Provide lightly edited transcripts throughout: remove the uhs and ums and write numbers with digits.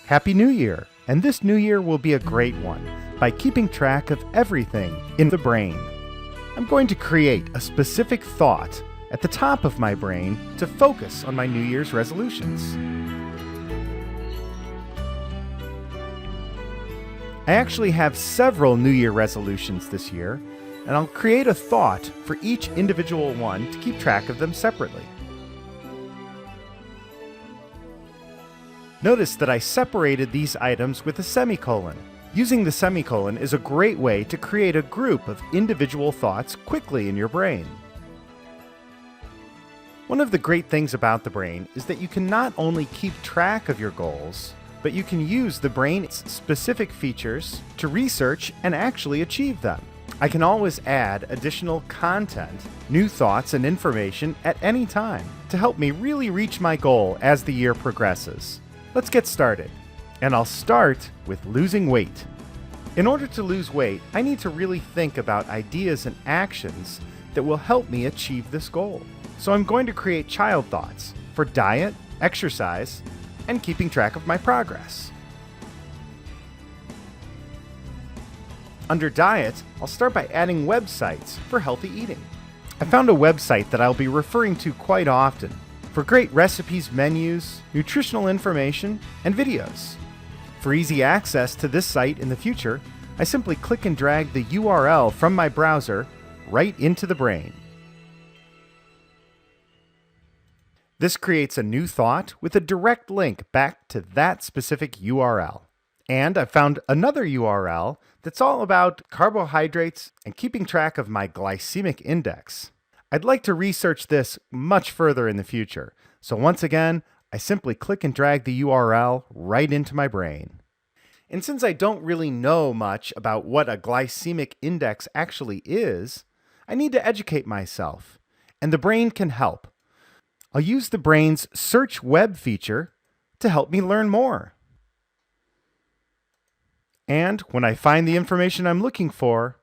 Happy New Year! And this new year will be a great one by keeping track of everything in the brain. I'm going to create a specific thought at the top of my brain to focus on my New Year's resolutions. I actually have several New Year resolutions this year, and I'll create a thought for each individual one to keep track of them separately. Notice that I separated these items with a semicolon. Using the semicolon is a great way to create a group of individual thoughts quickly in your brain. One of the great things about the brain is that you can not only keep track of your goals, but you can use the brain's specific features to research and actually achieve them. I can always add additional content, new thoughts, and information at any time to help me really reach my goal as the year progresses. Let's get started. And I'll start with losing weight. In order to lose weight, I need to really think about ideas and actions that will help me achieve this goal. So I'm going to create child thoughts for diet, exercise, and keeping track of my progress. Under diet, I'll start by adding websites for healthy eating. I found a website that I'll be referring to quite often for great recipes, menus, nutritional information, and videos. For easy access to this site in the future, I simply click and drag the URL from my browser right into the brain. This creates a new thought with a direct link back to that specific URL. And I found another URL that's all about carbohydrates and keeping track of my glycemic index. I'd like to research this much further in the future, so once again, I simply click and drag the URL right into my brain. And since I don't really know much about what a glycemic index actually is, I need to educate myself, and the brain can help. I'll use the brain's search web feature to help me learn more. And when I find the information I'm looking for,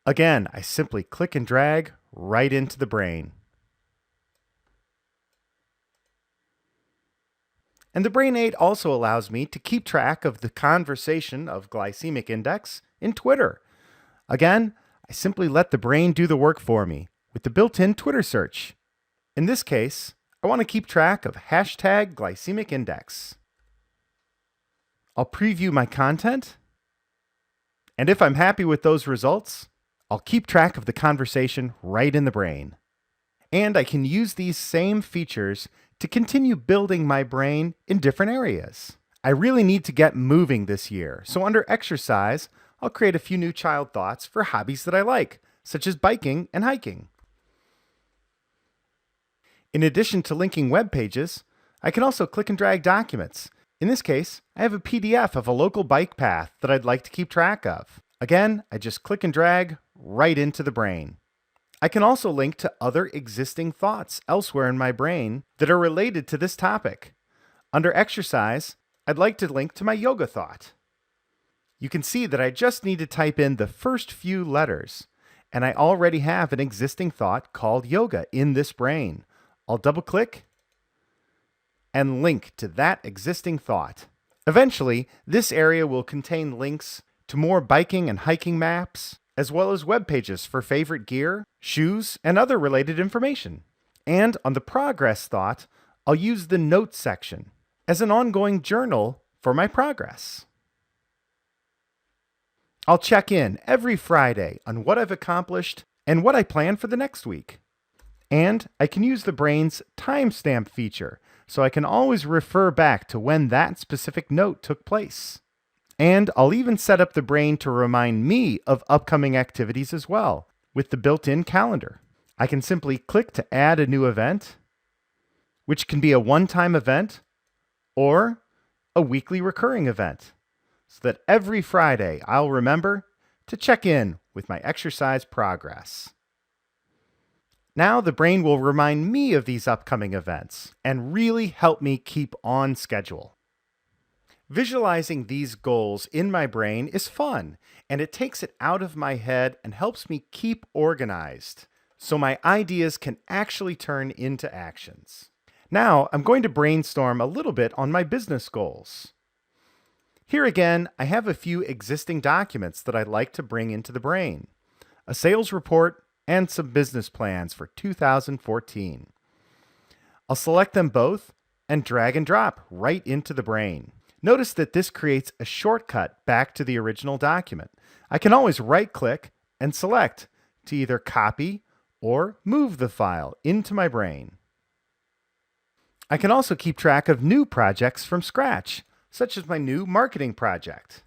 again, I simply click and drag right into the brain. And the Brain Aid also allows me to keep track of the conversation of glycemic index in Twitter. Again, I simply let the brain do the work for me with the built-in Twitter search. In this case, I want to keep track of hashtag glycemic index. I'll preview my content, and if I'm happy with those results, I'll keep track of the conversation right in the brain. And I can use these same features to continue building my brain in different areas. I really need to get moving this year, so under exercise, I'll create a few new child thoughts for hobbies that I like, such as biking and hiking. In addition to linking web pages, I can also click and drag documents. In this case, I have a PDF of a local bike path that I'd like to keep track of. Again, I just click and drag right into the brain. I can also link to other existing thoughts elsewhere in my brain that are related to this topic. Under exercise, I'd like to link to my yoga thought. You can see that I just need to type in the first few letters, and I already have an existing thought called yoga in this brain. I'll double-click and link to that existing thought. Eventually, this area will contain links to more biking and hiking maps, as well as web pages for favorite gear, shoes, and other related information. And on the progress thought, I'll use the notes section as an ongoing journal for my progress. I'll check in every Friday on what I've accomplished and what I plan for the next week. And I can use the brain's timestamp feature, so I can always refer back to when that specific note took place. And I'll even set up the brain to remind me of upcoming activities as well, with the built-in calendar. I can simply click to add a new event, which can be a one-time event or a weekly recurring event, so that every Friday I'll remember to check in with my exercise progress. Now the brain will remind me of these upcoming events and really help me keep on schedule. Visualizing these goals in my brain is fun, and it takes it out of my head and helps me keep organized, so my ideas can actually turn into actions. Now I'm going to brainstorm a little bit on my business goals. Here again, I have a few existing documents that I'd like to bring into the brain. A sales report and some business plans for 2014. I'll select them both and drag and drop right into the brain. Notice that this creates a shortcut back to the original document. I can always right-click and select to either copy or move the file into my brain. I can also keep track of new projects from scratch, such as my new marketing project.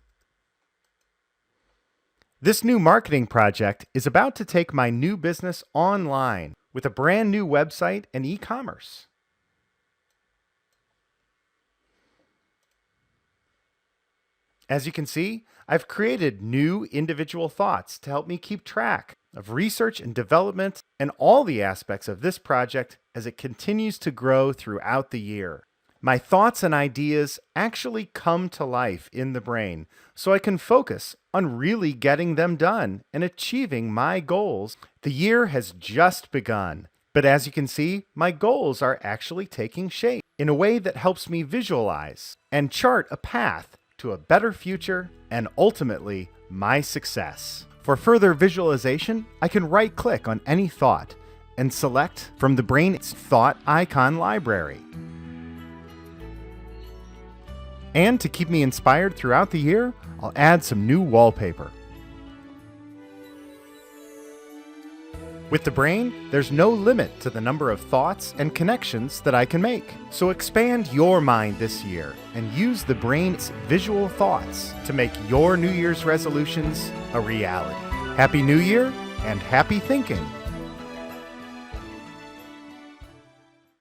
This new marketing project is about to take my new business online with a brand new website and e-commerce. As you can see, I've created new individual thoughts to help me keep track of research and development and all the aspects of this project as it continues to grow throughout the year. My thoughts and ideas actually come to life in the brain, so I can focus on really getting them done and achieving my goals. The year has just begun, but as you can see, my goals are actually taking shape in a way that helps me visualize and chart a path to a better future and ultimately my success. For further visualization, I can right-click on any thought and select from the brain's thought icon library. And to keep me inspired throughout the year, I'll add some new wallpaper. With the brain, there's no limit to the number of thoughts and connections that I can make. So expand your mind this year and use the brain's visual thoughts to make your New Year's resolutions a reality. Happy New Year and happy thinking!